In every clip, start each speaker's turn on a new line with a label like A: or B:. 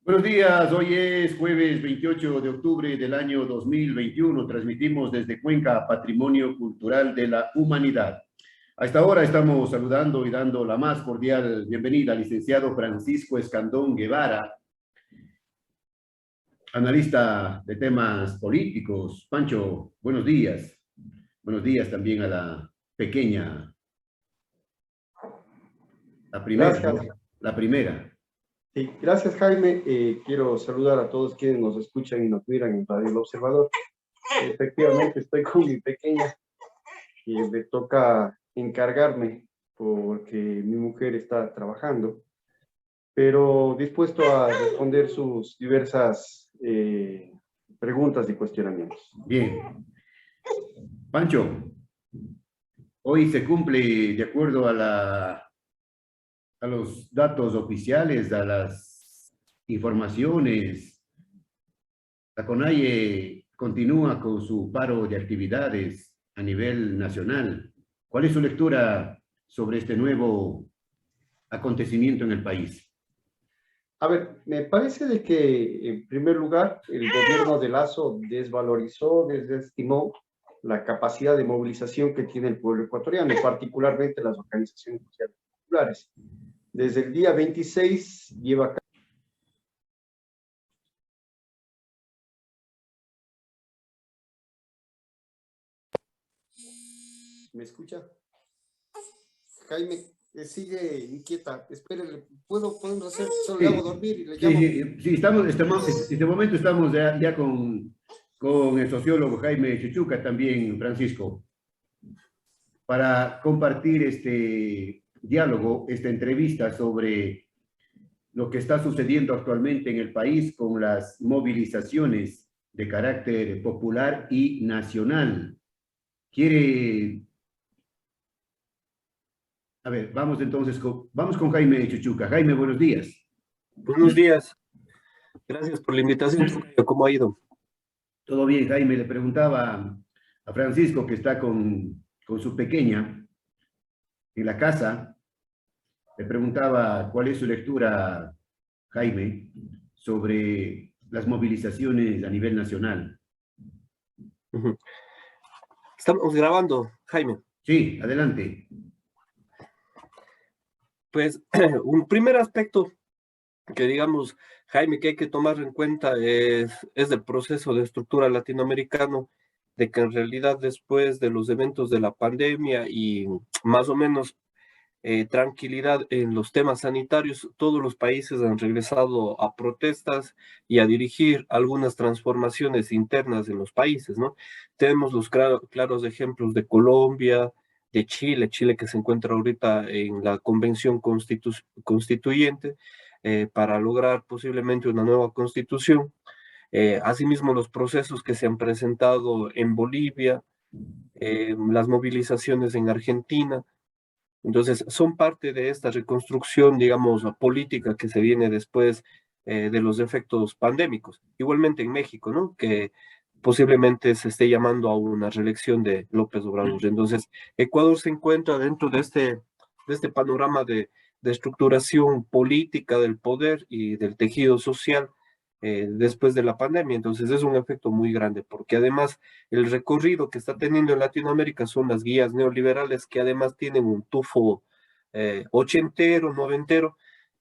A: Buenos días, hoy es jueves 28 de octubre del año 2021. Transmitimos desde Cuenca, Patrimonio Cultural de la Humanidad. A esta hora estamos saludando y dando la más cordial bienvenida al licenciado Francisco Escandón Guevara, analista de temas políticos. Pancho, buenos días. Buenos días también a la pequeña, la primera,
B: Gracias.
A: ¿no? La primera.
B: Sí, gracias, Jaime. Quiero saludar a todos quienes nos escuchan y nos miran en Radio El Observador. Efectivamente, estoy con mi pequeña y me toca encargarme porque mi mujer está trabajando, pero dispuesto a responder sus diversas preguntas y cuestionamientos.
A: Bien. Pancho, hoy se cumple, de acuerdo a los datos oficiales, a las informaciones, la CONAIE continúa con su paro de actividades a nivel nacional. ¿Cuál es su lectura sobre este nuevo acontecimiento en el país?
B: A ver, me parece de que, en primer lugar, el gobierno de Lazo desvalorizó, desestimó la capacidad de movilización que tiene el pueblo ecuatoriano, particularmente las organizaciones sociales populares. Desde el día 26 lleva... ¿Me escucha? Jaime, sigue inquieta. Espérenle, podemos hacer? Solo le hago dormir y le llamo.
A: Sí, en este momento estamos ya con el sociólogo Jaime Chuchuca también, Francisco, para compartir este diálogo, esta entrevista sobre lo que está sucediendo actualmente en el país con las movilizaciones de carácter popular y nacional. A ver, vamos entonces, vamos con Jaime Chuchuca. Jaime, buenos días.
C: Buenos días. Gracias por la invitación. ¿Cómo ha ido?
A: Todo bien, Jaime. Le preguntaba a Francisco, que está con su pequeña en la casa, le preguntaba cuál es su lectura, Jaime, sobre las movilizaciones a nivel nacional.
C: Estamos grabando, Jaime.
A: Sí, adelante.
C: Pues un primer aspecto que digamos, Jaime, que hay que tomar en cuenta es el proceso de estructura latinoamericano, de que en realidad después de los eventos de la pandemia y más o menos tranquilidad en los temas sanitarios, todos los países han regresado a protestas y a dirigir algunas transformaciones internas en los países, ¿no? Tenemos los claros ejemplos de Colombia, de Chile que se encuentra ahorita en la convención constituyente para lograr posiblemente una nueva constitución. Asimismo, los procesos que se han presentado en Bolivia, las movilizaciones en Argentina. Entonces, son parte de esta reconstrucción, digamos, política que se viene después de los efectos pandémicos. Igualmente en México, ¿no? Que posiblemente se esté llamando a una reelección de López Obrador. Entonces, Ecuador se encuentra dentro de este panorama de estructuración política del poder y del tejido social después de la pandemia. Entonces, es un efecto muy grande, porque además el recorrido que está teniendo en Latinoamérica son las guías neoliberales que además tienen un tufo ochentero, noventero,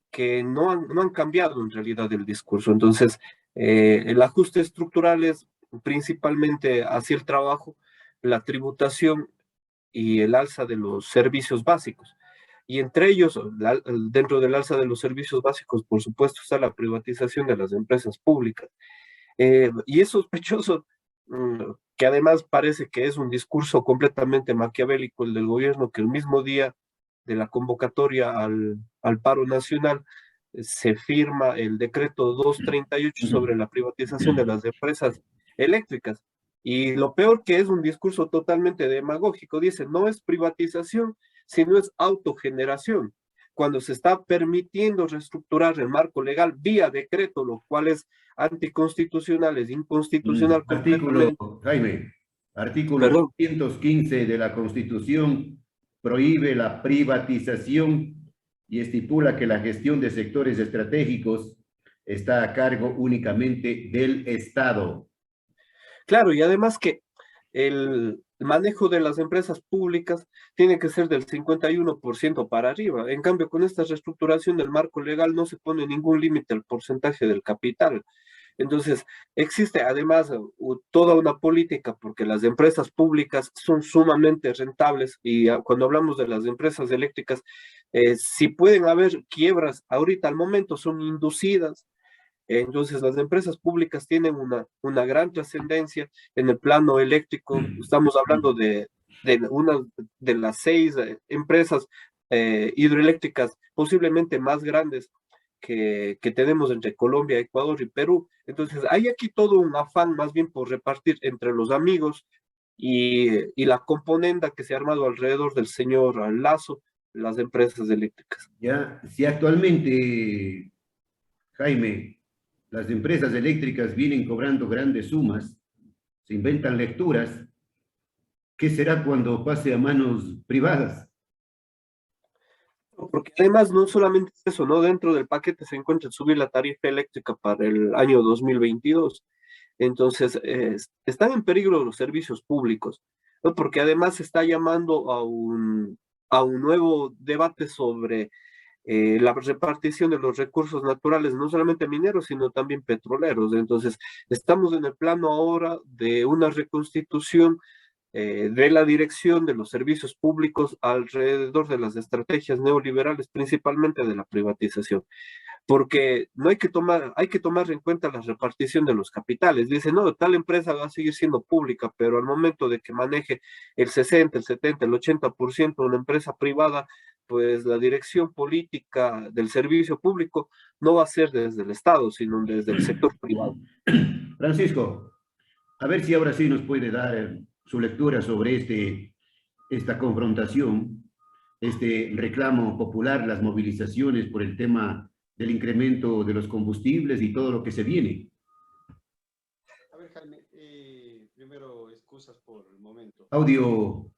C: que no han cambiado en realidad el discurso. Entonces, el ajuste estructural es principalmente hacia el trabajo, la tributación y el alza de los servicios básicos. Y entre ellos, dentro del alza de los servicios básicos, por supuesto, está la privatización de las empresas públicas. Y es sospechoso que además parece que es un discurso completamente maquiavélico el del gobierno, que el mismo día de la convocatoria al paro nacional se firma el decreto 238 sobre la privatización de las empresas eléctricas. Y lo peor, que es un discurso totalmente demagógico, dice, no es privatización, sino es autogeneración, cuando se está permitiendo reestructurar el marco legal vía decreto, lo cual es anticonstitucional, es inconstitucional completamente.
A: Jaime, artículo
C: Perdón.
A: 315 de la Constitución prohíbe la privatización y estipula que la gestión de sectores estratégicos está a cargo únicamente del Estado.
C: Claro, y además que el manejo de las empresas públicas tiene que ser del 51% para arriba. En cambio, con esta reestructuración del marco legal no se pone ningún límite al porcentaje del capital. Entonces, existe además toda una política porque las empresas públicas son sumamente rentables y cuando hablamos de las empresas eléctricas, si pueden haber quiebras ahorita al momento son inducidas. Entonces, las empresas públicas tienen una gran trascendencia en el plano eléctrico. Estamos hablando de una de las 6 empresas hidroeléctricas posiblemente más grandes que tenemos entre Colombia, Ecuador y Perú. Entonces, hay aquí todo un afán más bien por repartir entre los amigos y la componenda que se ha armado alrededor del señor Lazo, las empresas eléctricas.
A: Ya, si actualmente, Jaime, las empresas eléctricas vienen cobrando grandes sumas, se inventan lecturas, ¿qué será cuando pase a manos privadas?
C: Porque además no solamente es eso, ¿no? Dentro del paquete se encuentra subir la tarifa eléctrica para el año 2022. Entonces, están en peligro los servicios públicos, ¿no? Porque además se está llamando a un nuevo debate sobre la repartición de los recursos naturales, no solamente mineros, sino también petroleros. Entonces, estamos en el plano ahora de una reconstitución de la dirección de los servicios públicos alrededor de las estrategias neoliberales, principalmente de la privatización. Porque no hay que tomar en cuenta la repartición de los capitales. Dice, no, tal empresa va a seguir siendo pública, pero al momento de que maneje el 60, el 70, el 80% de una empresa privada, pues la dirección política del servicio público no va a ser desde el Estado, sino desde el sector privado.
A: Francisco, a ver si ahora sí nos puede dar su lectura sobre esta confrontación, este reclamo popular, las movilizaciones por el tema del incremento de los combustibles y todo lo que se viene.
B: A ver, Jaime, primero, excusas por el momento.
A: Audio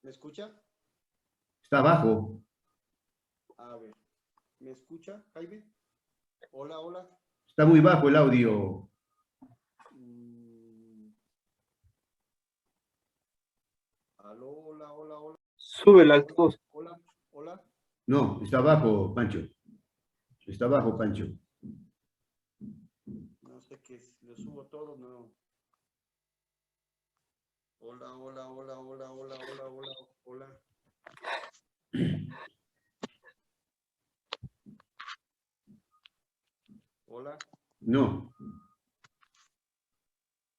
B: ¿Me escucha?
A: está bajo.
B: A ver, ¿me escucha, Jaime? Hola, hola.
A: Está muy bajo el audio.
B: Aló, hola, hola, hola.
C: Sube la altavoz.
B: Hola, hola.
A: No, está bajo, Pancho. Está bajo, Pancho.
B: No sé qué, lo subo todo, no. Hola, hola, hola, hola, hola, hola, hola, hola. Hola.
A: No.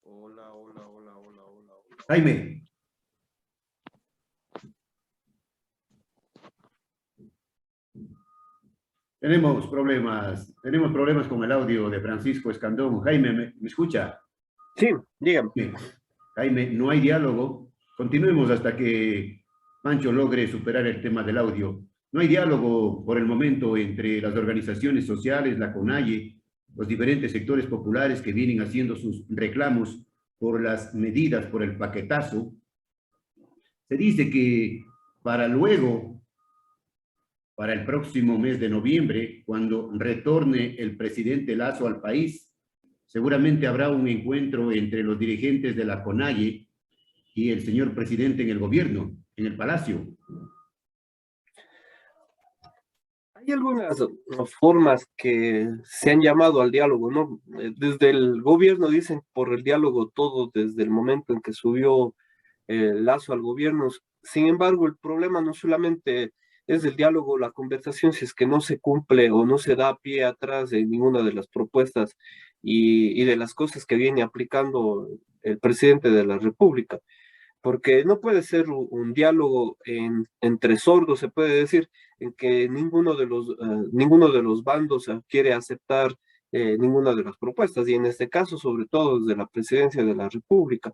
B: Hola, hola, hola, hola, hola, hola.
A: Jaime. Tenemos problemas con el audio de Francisco Escandón. Jaime, ¿me escucha?
C: Sí, dígame.
A: Jaime, no hay diálogo. Continuemos hasta que Pancho logre superar el tema del audio. No hay diálogo por el momento entre las organizaciones sociales, la CONAIE, los diferentes sectores populares que vienen haciendo sus reclamos por las medidas, por el paquetazo. Se dice que para luego, para el próximo mes de noviembre, cuando retorne el presidente Lazo al país, seguramente habrá un encuentro entre los dirigentes de la CONAIE y el señor presidente en el gobierno, en el palacio.
C: Hay algunas formas que se han llamado al diálogo, ¿no? Desde el gobierno dicen por el diálogo todo desde el momento en que subió Lazo al gobierno. Sin embargo, el problema no solamente es el diálogo, la conversación, si es que no se cumple o no se da pie atrás en ninguna de las propuestas y de las cosas que viene aplicando el presidente de la República. Porque no puede ser un diálogo entre sordos, se puede decir, en que ninguno de los bandos quiere aceptar ninguna de las propuestas, y en este caso, sobre todo desde la presidencia de la República,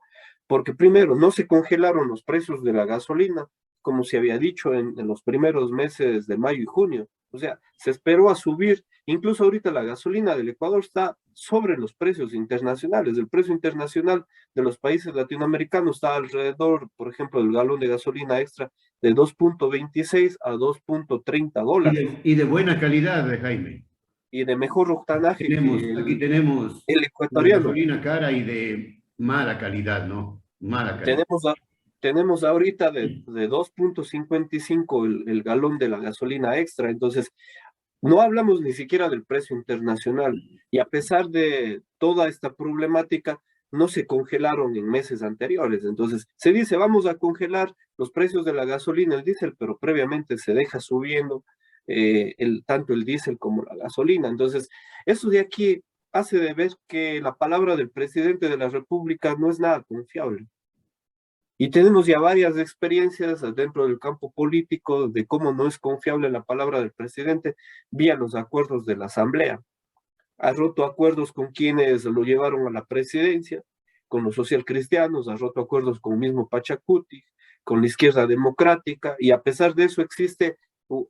C: porque primero, no se congelaron los precios de la gasolina, como se había dicho en los primeros meses de mayo y junio, o sea, se esperó a subir, incluso ahorita la gasolina del Ecuador está sobre los precios internacionales, el precio internacional de los países latinoamericanos está alrededor, por ejemplo, del galón de gasolina extra de 2.26 a $2.30.
A: Y de buena calidad, Jaime.
C: y de mejor octanaje
A: Aquí tenemos
C: el
A: una
C: ecuatoriano.
A: gasolina cara y de mala calidad, ¿no? Mala calidad.
C: Tenemos ahorita de 2.55 el galón de la gasolina extra, entonces no hablamos ni siquiera del precio internacional y a pesar de toda esta problemática, no se congelaron en meses anteriores. Entonces, se dice, vamos a congelar los precios de la gasolina, el diésel, pero previamente se deja subiendo tanto el diésel como la gasolina. Entonces, eso de aquí hace de ver que la palabra del presidente de la República no es nada confiable. Y tenemos ya varias experiencias dentro del campo político de cómo no es confiable la palabra del presidente vía los acuerdos de la Asamblea. Ha roto acuerdos con quienes lo llevaron a la presidencia, con los socialcristianos, ha roto acuerdos con el mismo Pachacuti, con la izquierda democrática, y a pesar de eso existe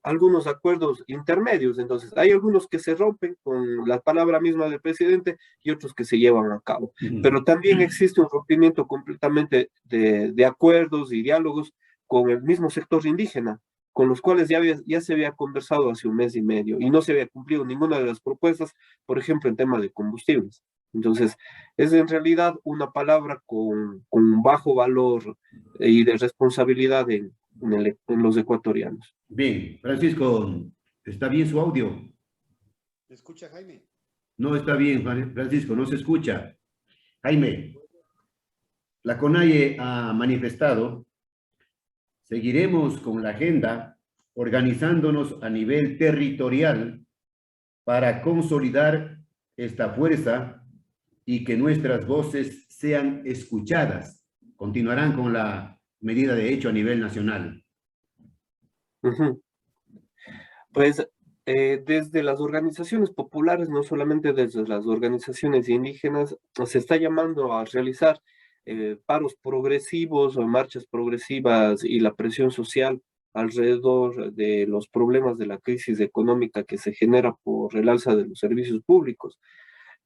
C: algunos acuerdos intermedios. Entonces, hay algunos que se rompen con la palabra misma del presidente y otros que se llevan a cabo. Pero también existe un rompimiento completamente de acuerdos y diálogos con el mismo sector indígena, con los cuales ya se había conversado hace un mes y medio y no se había cumplido ninguna de las propuestas, por ejemplo, en tema de combustibles. Entonces, es en realidad una palabra con bajo valor y de responsabilidad en los ecuatorianos.
A: Bien, Francisco, ¿está bien su audio?
B: ¿Me escucha, Jaime?
A: No está bien, Francisco, no se escucha. Jaime, la CONAIE ha manifestado, seguiremos con la agenda organizándonos a nivel territorial para consolidar esta fuerza y que nuestras voces sean escuchadas. Continuarán con la medida de hecho a nivel nacional.
C: Pues desde las organizaciones populares, no solamente desde las organizaciones indígenas, se está llamando a realizar paros progresivos o marchas progresivas y la presión social alrededor de los problemas de la crisis económica que se genera por el alza de los servicios públicos.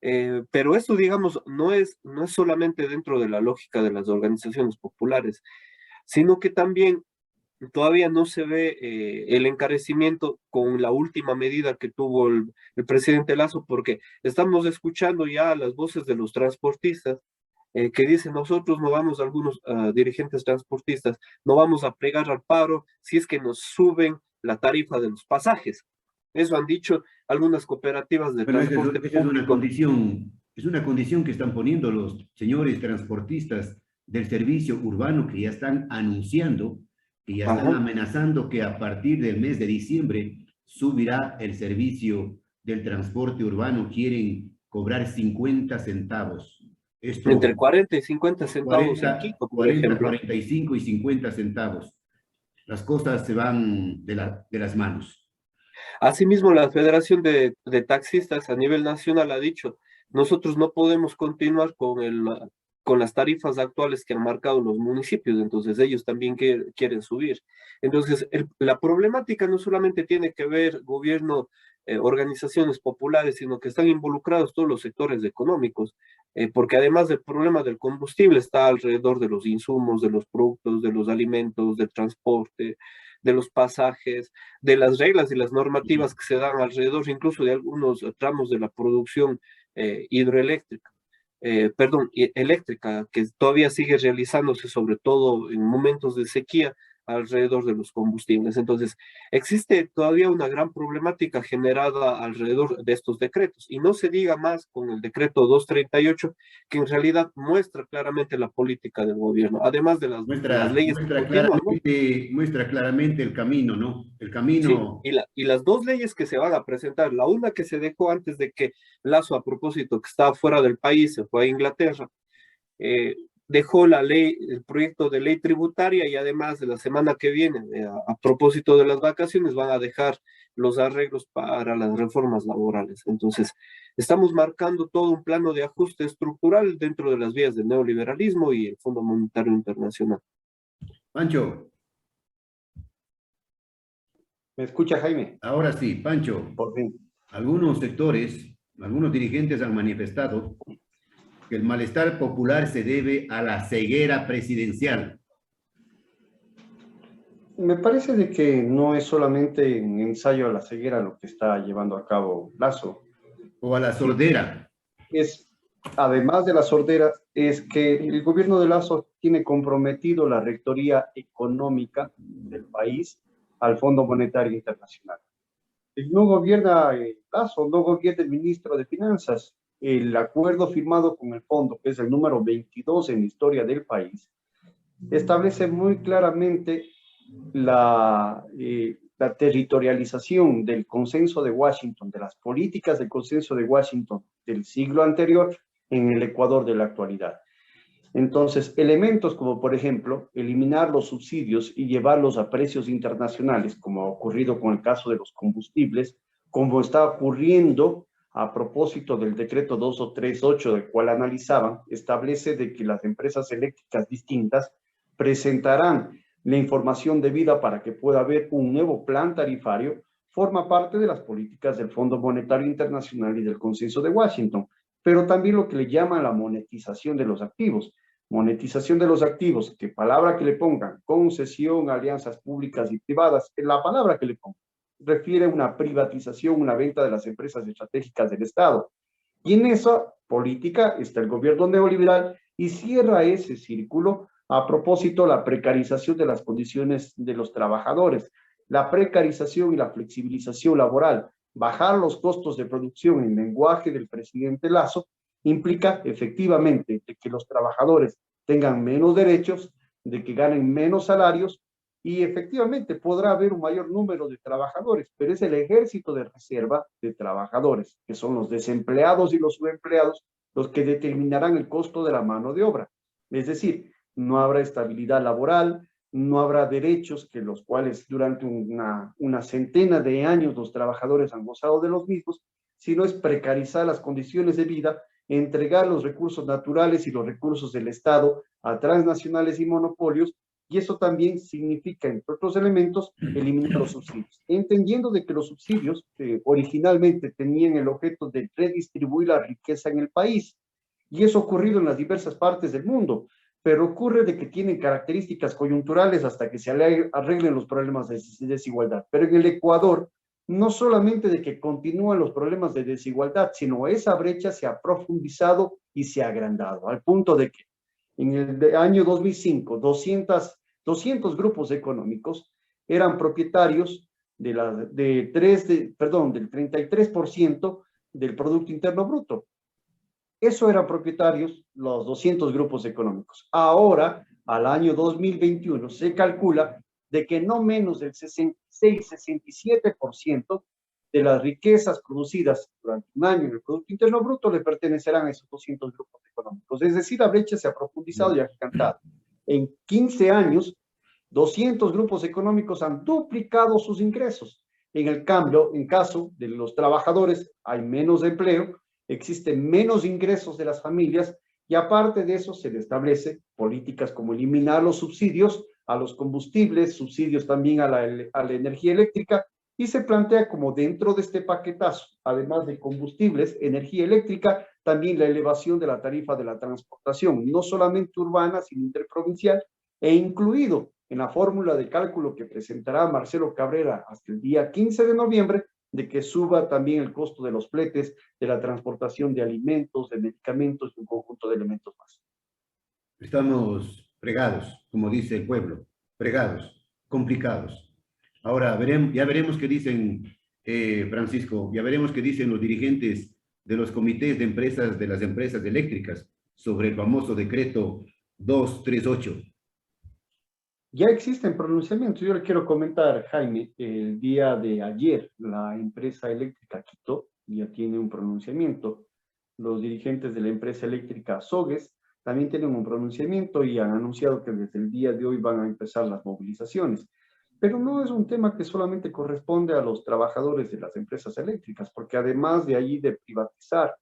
C: Pero esto, digamos, no es solamente dentro de la lógica de las organizaciones populares, sino que también todavía no se ve el encarecimiento con la última medida que tuvo el presidente Lazo, porque estamos escuchando ya las voces de los transportistas que dicen, nosotros no vamos, algunos dirigentes transportistas, no vamos a plegar al paro si es que nos suben la tarifa de los pasajes. Eso han dicho algunas cooperativas de
A: Bueno,
C: transporte
A: esa es
C: público.
A: es una condición que están poniendo los señores transportistas del servicio urbano que ya están anunciando, que ya están amenazando que a partir del mes de diciembre subirá el servicio del transporte urbano. Quieren cobrar 50 centavos. Esto,
C: Entre 40 y 50 centavos
A: 40,
C: en Quito, por
A: 40,
C: ejemplo.
A: 45 y 50 centavos. Las cosas se van de las manos.
C: Asimismo, la Federación de Taxistas a nivel nacional ha dicho, nosotros no podemos continuar con las tarifas actuales que han marcado los municipios, entonces ellos también quieren subir. Entonces, la problemática no solamente tiene que ver gobierno, organizaciones populares, sino que están involucrados todos los sectores económicos, porque además del problema del combustible está alrededor de los insumos, de los productos, de los alimentos, del transporte, de los pasajes, de las reglas y las normativas que se dan alrededor, incluso de algunos tramos de la producción hidroeléctrica, eléctrica, que todavía sigue realizándose, sobre todo en momentos de sequía, alrededor de los combustibles. Entonces, existe todavía una gran problemática generada alrededor de estos decretos, y no se diga más con el decreto 238, que en realidad muestra claramente la política del gobierno, además de las leyes que continúan, ¿no?
A: Muestra claramente el camino, ¿no? El
C: Sí,
A: camino.
C: y las dos leyes que se van a presentar, la una que se dejó antes de que Lazo, a propósito, que estaba fuera del país, se fue a Inglaterra, dejó la ley, el proyecto de ley tributaria, y además de la semana que viene, a propósito de las vacaciones, van a dejar los arreglos para las reformas laborales. Entonces, estamos marcando todo un plano de ajuste estructural dentro de las vías del neoliberalismo y el Fondo Monetario Internacional.
A: Pancho.
B: ¿Me escucha, Jaime?
A: Ahora sí, Pancho.
B: Por fin.
A: Algunos sectores, algunos dirigentes han manifestado que el malestar popular se debe a la ceguera presidencial.
B: Me parece de que no es solamente un ensayo a la ceguera lo que está llevando a cabo Lazo.
A: o a la sordera.
B: Es, además de la sordera, es que el gobierno de Lazo tiene comprometido la rectoría económica del país al Fondo Monetario Internacional. No gobierna Lazo, no gobierna el ministro de Finanzas. El acuerdo firmado con el fondo, que es el número 22 en la historia del país, establece muy claramente la territorialización del consenso de Washington, de las políticas del consenso de Washington del siglo anterior en el Ecuador de la actualidad. Entonces, elementos como, por ejemplo, eliminar los subsidios y llevarlos a precios internacionales, como ha ocurrido con el caso de los combustibles, como está ocurriendo a propósito del decreto 238, del cual analizaban, establece de que las empresas eléctricas distintas presentarán la información debida para que pueda haber un nuevo plan tarifario, forma parte de las políticas del Fondo Monetario Internacional y del Consenso de Washington, pero también lo que le llaman la monetización de los activos. Monetización de los activos, que palabra que le pongan, concesión, alianzas públicas y privadas, la palabra que le pongan, refiere a una privatización, una venta de las empresas estratégicas del Estado. Y en esa política está el gobierno neoliberal y cierra ese círculo a propósito la precarización de las condiciones de los trabajadores, la precarización y la flexibilización laboral, bajar los costos de producción en lenguaje del presidente Lazo, implica efectivamente de que los trabajadores tengan menos derechos, de que ganen menos salarios y efectivamente podrá haber un mayor número de trabajadores, pero es el ejército de reserva de trabajadores, que son los desempleados y los subempleados, los que determinarán el costo de la mano de obra. Es decir, no habrá estabilidad laboral, no habrá derechos que los cuales durante una centena de años los trabajadores han gozado de los mismos, sino es precarizar las condiciones de vida, entregar los recursos naturales y los recursos del Estado a transnacionales y monopolios, y eso también significa, entre otros elementos, eliminar los subsidios, entendiendo de que los subsidios originalmente tenían el objeto de redistribuir la riqueza en el país, y eso ha ocurrido en las diversas partes del mundo, pero ocurre de que tienen características coyunturales hasta que se arreglen los problemas de desigualdad. Pero en el Ecuador, no solamente de que continúan los problemas de desigualdad, sino esa brecha se ha profundizado y se ha agrandado, al punto de que en el año 2005, 200 grupos económicos eran propietarios del 33% del Producto Interno Bruto. Eso eran propietarios los 200 grupos económicos. Ahora, al año 2021, se calcula de que no menos del 66-67% de las riquezas producidas durante un año en el Producto Interno Bruto le pertenecerán a esos 200 grupos económicos. Es decir, la brecha se ha profundizado y agigantado. En 15 años, 200 grupos económicos han duplicado sus ingresos. En caso de los trabajadores, hay menos empleo, existen menos ingresos de las familias y aparte de eso se le establece políticas como eliminar los subsidios a los combustibles, subsidios también a la energía eléctrica y se plantea como dentro de este paquetazo, además de combustibles, energía eléctrica, también la elevación de la tarifa de la transportación, no solamente urbana, sino interprovincial e incluido en la fórmula de cálculo que presentará Marcelo Cabrera hasta el día 15 de noviembre, de que suba también el costo de los fletes, de la transportación de alimentos, de medicamentos y un conjunto de elementos más.
A: Estamos fregados, como dice el pueblo, fregados, complicados. Ahora ya veremos qué dicen, Francisco, ya veremos qué dicen los dirigentes de los comités de empresas de las empresas eléctricas sobre el famoso decreto 238.
B: Ya existen pronunciamientos. Yo le quiero comentar, Jaime, el día de ayer la empresa eléctrica Quito ya tiene un pronunciamiento. Los dirigentes de la empresa eléctrica Sogues también tienen un pronunciamiento y han anunciado que desde el día de hoy van a empezar las movilizaciones. Pero no es un tema que solamente corresponde a los trabajadores de las empresas eléctricas, porque además de allí de privatizar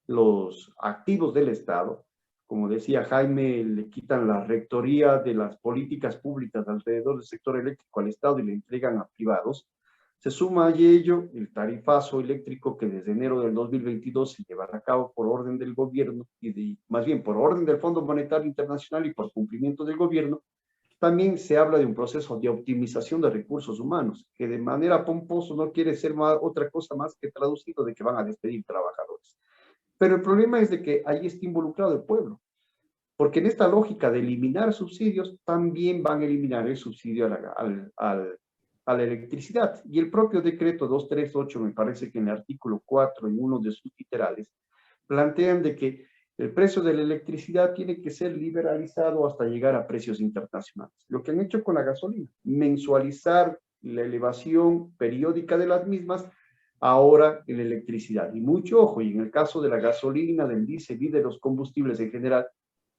B: los activos del Estado, como decía Jaime, le quitan la rectoría de las políticas públicas alrededor del sector eléctrico al Estado y le entregan a privados. Se suma a ello el tarifazo eléctrico que desde enero del 2022 se llevará a cabo por orden del gobierno, más bien por orden del Fondo Monetario Internacional y por cumplimiento del gobierno, también se habla de un proceso de optimización de recursos humanos, que de manera pomposa no quiere ser otra cosa más que traducido de que van a despedir trabajadores. Pero el problema es de que ahí está involucrado el pueblo, porque en esta lógica de eliminar subsidios, también van a eliminar el subsidio a la electricidad. Y el propio decreto 238, me parece que en el artículo 4, en uno de sus literales, plantean de que el precio de la electricidad tiene que ser liberalizado hasta llegar a precios internacionales. Lo que han hecho con la gasolina, mensualizar la elevación periódica de las mismas, ahora en la electricidad. Y mucho ojo, y en el caso de la gasolina, del diésel y de los combustibles en general,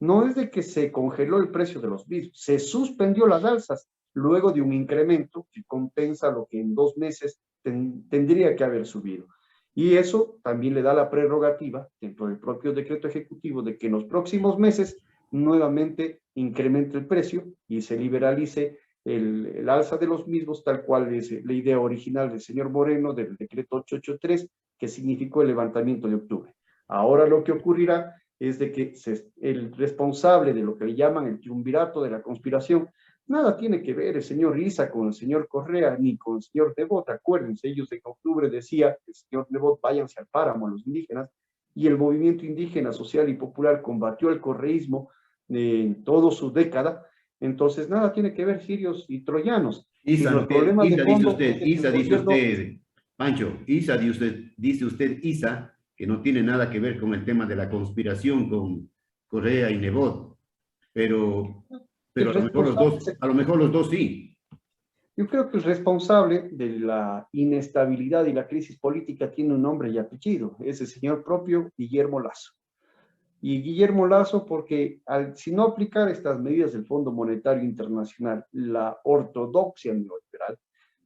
B: no es de que se congeló el precio de los mismos, se suspendió las alzas luego de un incremento que compensa lo que en 2 meses tendría que haber subido. Y eso también le da la prerrogativa, dentro del propio decreto ejecutivo, de que en los próximos meses nuevamente incremente el precio y se liberalice el alza de los mismos, tal cual es la idea original del señor Moreno del decreto 883, que significó el levantamiento de octubre. Ahora lo que ocurrirá es de que el responsable de lo que le llaman el triunvirato de la conspiración, nada tiene que ver el señor Isa con el señor Correa, ni con el señor Nebot. Acuérdense, ellos en octubre decía el señor Nebot, váyanse al páramo los indígenas, y el movimiento indígena social y popular combatió el correísmo en toda su década. Entonces, nada tiene que ver sirios y troyanos.
A: Isa,
B: Los problemas de fondo
A: Isa dice usted, Pancho, Isa dice usted, Isa, que no tiene nada que ver con el tema de la conspiración con Correa y Nebot, pero a lo mejor los dos sí.
B: Yo creo que el responsable de la inestabilidad y la crisis política tiene un nombre y apellido, es el señor propio Guillermo Lasso. Y Guillermo Lasso, porque si no aplicar estas medidas del Fondo Monetario Internacional, la ortodoxia neoliberal,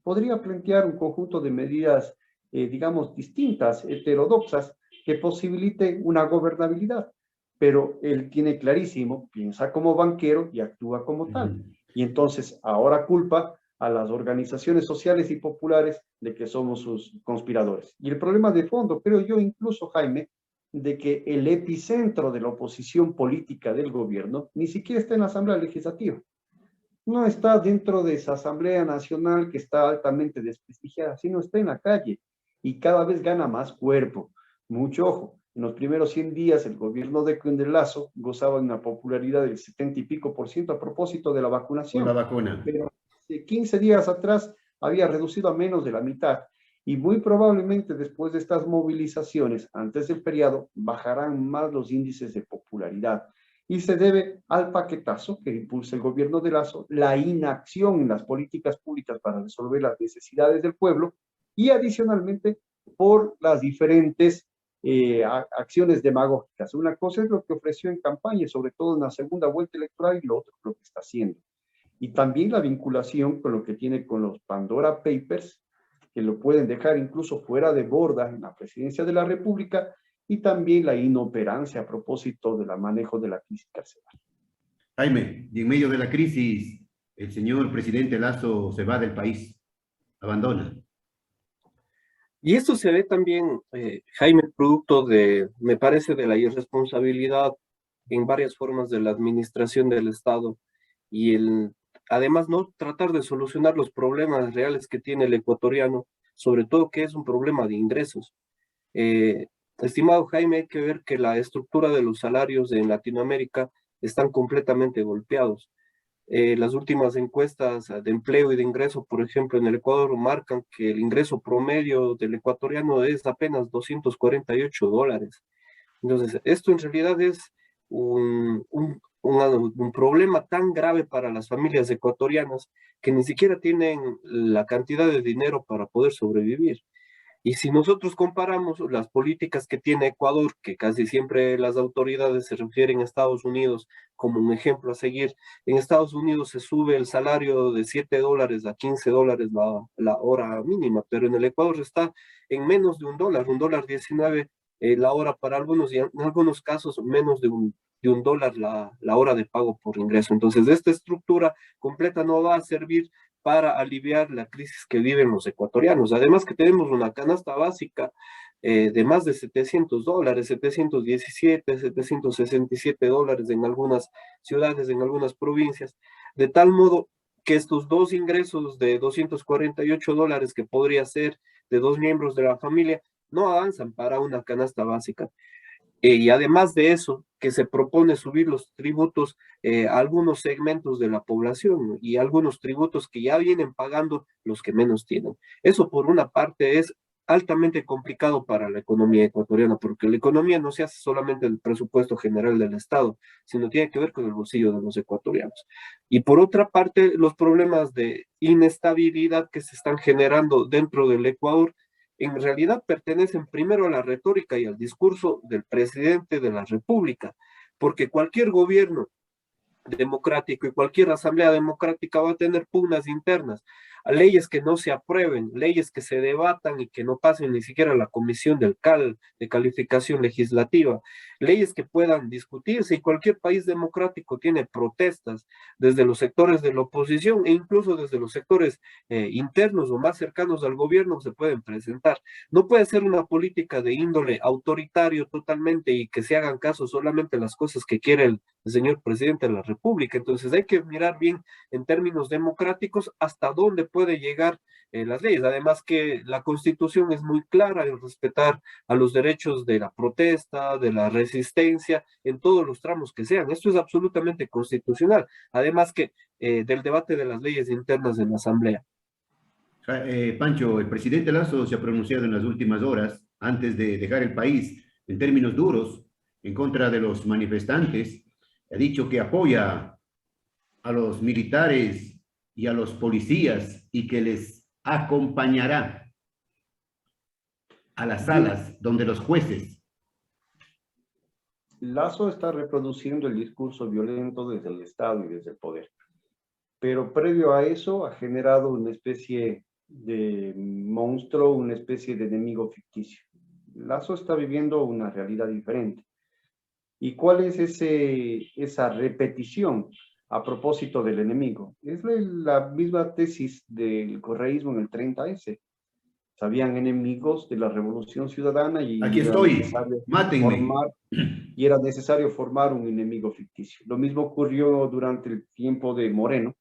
B: podría plantear un conjunto de medidas, digamos, distintas, heterodoxas, que posibiliten una gobernabilidad. Pero él tiene clarísimo, piensa como banquero y actúa como tal. Y entonces ahora culpa a las organizaciones sociales y populares de que somos sus conspiradores. Y el problema de fondo, creo yo incluso, Jaime, de que el epicentro de la oposición política del gobierno ni siquiera está en la Asamblea Legislativa. No está dentro de esa Asamblea Nacional que está altamente desprestigiada, sino está en la calle y cada vez gana más cuerpo. Mucho ojo, en los primeros 100 días el gobierno de Lasso gozaba de una popularidad del 70 y pico % a propósito de la vacunación.
A: Por la vacuna.
B: Pero 15 días atrás había reducido a menos de la mitad. Y muy probablemente después de estas movilizaciones, antes del feriado, bajarán más los índices de popularidad. Y se debe al paquetazo que impulsa el gobierno de Lasso, la inacción en las políticas públicas para resolver las necesidades del pueblo y adicionalmente por las diferentes acciones demagógicas. Una cosa es lo que ofreció en campaña, sobre todo en la segunda vuelta electoral, y lo otro lo que está haciendo. Y también la vinculación con lo que tiene con los Pandora Papers, que lo pueden dejar incluso fuera de borda en la presidencia de la República, y también la inoperancia a propósito del manejo de la crisis carcelaria.
A: Jaime, y en medio de la crisis, el señor presidente Lasso se va del país, abandona.
C: Y esto se ve también, Jaime, producto de, me parece, de la irresponsabilidad en varias formas de la administración del Estado y además no tratar de solucionar los problemas reales que tiene el ecuatoriano, sobre todo que es un problema de ingresos. Estimado Jaime, hay que ver que la estructura de los salarios en Latinoamérica están completamente golpeados. Las últimas encuestas de empleo y de ingreso, por ejemplo, en el Ecuador marcan que el ingreso promedio del ecuatoriano es apenas $248. Entonces, esto en realidad es un problema tan grave para las familias ecuatorianas que ni siquiera tienen la cantidad de dinero para poder sobrevivir. Y si nosotros comparamos las políticas que tiene Ecuador, que casi siempre las autoridades se refieren a Estados Unidos como un ejemplo a seguir, en Estados Unidos se sube el salario de $7 a $15 la hora mínima, pero en el Ecuador está en menos de $1.19 la hora para algunos, y en algunos casos menos de un dólar la hora de pago por ingreso. Entonces, esta estructura completa no va a servir para aliviar la crisis que viven los ecuatorianos. Además que tenemos una canasta básica de más de $700, 717, $767 en algunas ciudades, en algunas provincias. de tal modo que estos dos ingresos de $248 que podría ser de dos miembros de la familia no avanzan para una canasta básica. Y además de eso, que se propone subir los tributos a algunos segmentos de la población y algunos tributos que ya vienen pagando los que menos tienen. Eso por una parte es altamente complicado para la economía ecuatoriana, porque la economía no se hace solamente del presupuesto general del Estado, sino tiene que ver con el bolsillo de los ecuatorianos. Y por otra parte, los problemas de inestabilidad que se están generando dentro del Ecuador en realidad pertenecen primero a la retórica y al discurso del presidente de la República, porque cualquier gobierno democrático y cualquier asamblea democrática va a tener pugnas internas, a leyes que no se aprueben, leyes que se debatan y que no pasen ni siquiera la comisión del CAL, de calificación legislativa, leyes que puedan discutirse, y cualquier país democrático tiene protestas desde los sectores de la oposición e incluso desde los sectores internos o más cercanos al gobierno se pueden presentar. No puede ser una política de índole autoritario totalmente y que se hagan caso solamente las cosas que quiere el señor presidente de la República. Entonces hay que mirar bien en términos democráticos hasta dónde puede llegar las leyes. Además que la Constitución es muy clara en respetar a los derechos de la protesta, de la resistencia, en todos los tramos que sean. Esto es absolutamente constitucional. Además que del debate de las leyes internas en la Asamblea.
A: Pancho, el presidente Lazo se ha pronunciado en las últimas horas, antes de dejar el país, en términos duros, en contra de los manifestantes. Ha dicho que apoya a los militares y a los policías y que les acompañará a las salas donde los jueces.
B: Lazo está reproduciendo el discurso violento desde el Estado y desde el poder, pero previo a eso ha generado una especie de monstruo, una especie de enemigo ficticio. Lazo está viviendo una realidad diferente. ¿Y cuál es esa repetición a propósito del enemigo? Es la misma tesis del correísmo en el 30S. Habían enemigos de la Revolución Ciudadana y
A: aquí estoy, mátenme.
B: Era necesario formar un enemigo ficticio. Lo mismo ocurrió durante el tiempo de Moreno,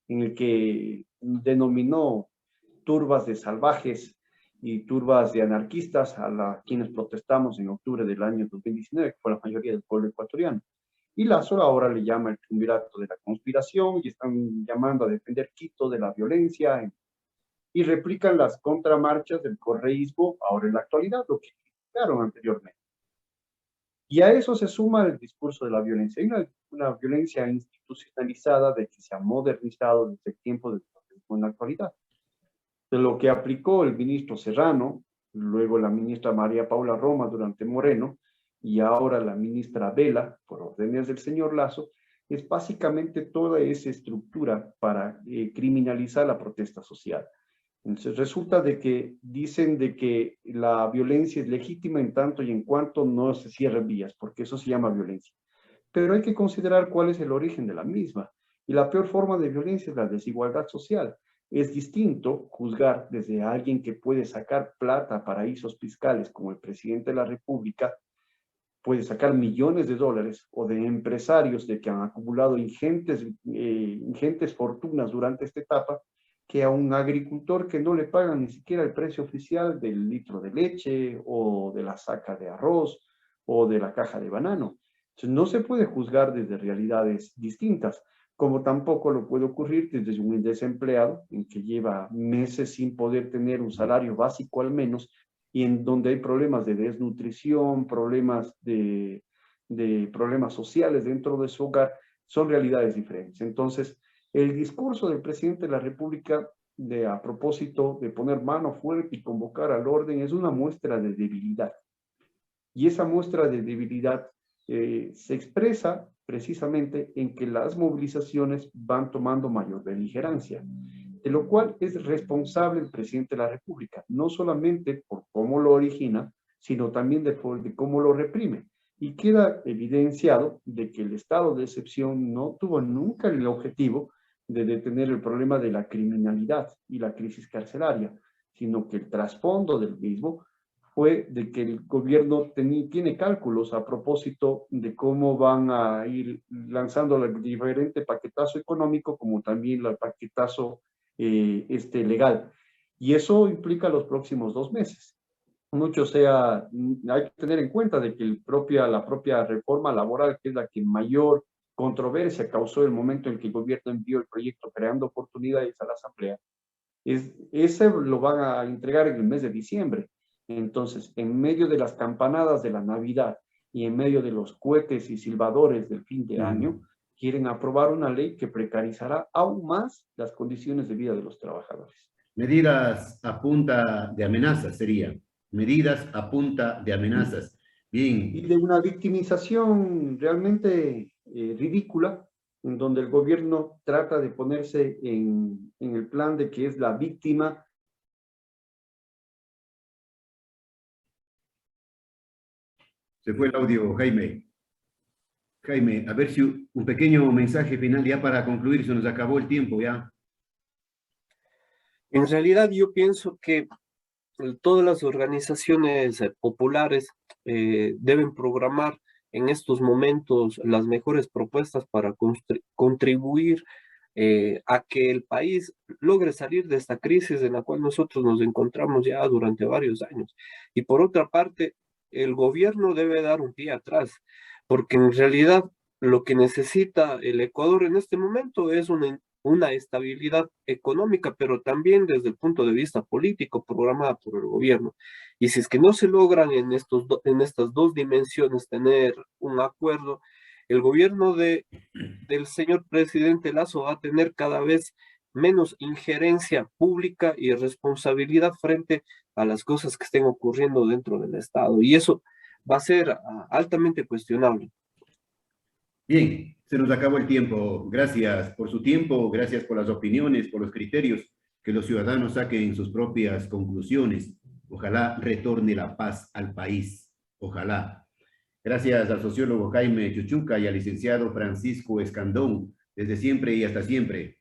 B: en el que denominó turbas de salvajes y turbas de anarquistas a quienes protestamos en octubre del año 2019, que fue la mayoría del pueblo ecuatoriano. Y Lazo ahora le llama el triunvirato de la conspiración y están llamando a defender Quito de la violencia y replican las contramarchas del correísmo ahora en la actualidad, lo que criticaron anteriormente. Y a eso se suma el discurso de la violencia. Hay una violencia institucionalizada de que se ha modernizado desde el tiempo del correísmo en la actualidad. De lo que aplicó el ministro Serrano, luego la ministra María Paula Roma durante Moreno, y ahora la ministra Vela, por órdenes del señor Lazo, es básicamente toda esa estructura para criminalizar la protesta social. Entonces resulta de que dicen de que la violencia es legítima en tanto y en cuanto no se cierren vías, porque eso se llama violencia. Pero hay que considerar cuál es el origen de la misma. Y la peor forma de violencia es la desigualdad social. Es distinto juzgar desde alguien que puede sacar plata a paraísos fiscales, como el presidente de la República, puede sacar millones de dólares, o de empresarios de que han acumulado ingentes fortunas durante esta etapa, que a un agricultor que no le pagan ni siquiera el precio oficial del litro de leche o de la saca de arroz o de la caja de banano. Entonces, no se puede juzgar desde realidades distintas, como tampoco lo puede ocurrir desde un desempleado en que lleva meses sin poder tener un salario básico al menos, y en donde hay problemas de desnutrición, problemas problemas sociales dentro de su hogar, son realidades diferentes. Entonces, el discurso del presidente de la República a propósito de poner mano fuerte y convocar al orden es una muestra de debilidad. Y esa muestra de debilidad se expresa precisamente en que las movilizaciones van tomando mayor beligerancia, de lo cual es responsable el presidente de la República, no solamente por cómo lo origina, sino también de cómo lo reprime. Y queda evidenciado de que el estado de excepción no tuvo nunca el objetivo de detener el problema de la criminalidad y la crisis carcelaria, sino que el trasfondo del mismo fue de que el gobierno tiene cálculos a propósito de cómo van a ir lanzando el diferente paquetazo económico, como también el paquetazo legal. Y eso implica los próximos 2 meses. Mucho sea, hay que tener en cuenta de que la propia reforma laboral, que es la que mayor controversia causó el momento en que el gobierno envió el proyecto creando oportunidades a la Asamblea, ese lo van a entregar en el mes de diciembre. Entonces, en medio de las campanadas de la Navidad y en medio de los cohetes y silbadores del fin de año, quieren aprobar una ley que precarizará aún más las condiciones de vida de los trabajadores.
A: Medidas a punta de amenazas sería. Medidas a punta de amenazas. Bien.
B: Y de una victimización realmente ridícula, en donde el gobierno trata de ponerse en el plan de que es la víctima.
A: Se fue el audio, Jaime. Jaime, a ver si un pequeño mensaje final ya para concluir, se nos acabó el tiempo ya.
C: En realidad yo pienso que todas las organizaciones populares deben programar en estos momentos las mejores propuestas para contribuir a que el país logre salir de esta crisis en la cual nosotros nos encontramos ya durante varios años. Y por otra parte, el gobierno debe dar un pie atrás, porque en realidad lo que necesita el Ecuador en este momento es una estabilidad económica, pero también desde el punto de vista político programada por el gobierno. Y si es que no se logran en estas dos dimensiones tener un acuerdo, el gobierno del señor presidente Lasso va a tener cada vez menos injerencia pública y responsabilidad frente a las cosas que estén ocurriendo dentro del Estado. Y eso va a ser altamente cuestionable.
A: Bien, se nos acabó el tiempo. Gracias por su tiempo, gracias por las opiniones, por los criterios, que los ciudadanos saquen sus propias conclusiones. Ojalá retorne la paz al país. Ojalá. Gracias al sociólogo Jaime Chuchuca y al licenciado Francisco Escandón. Desde siempre y hasta siempre.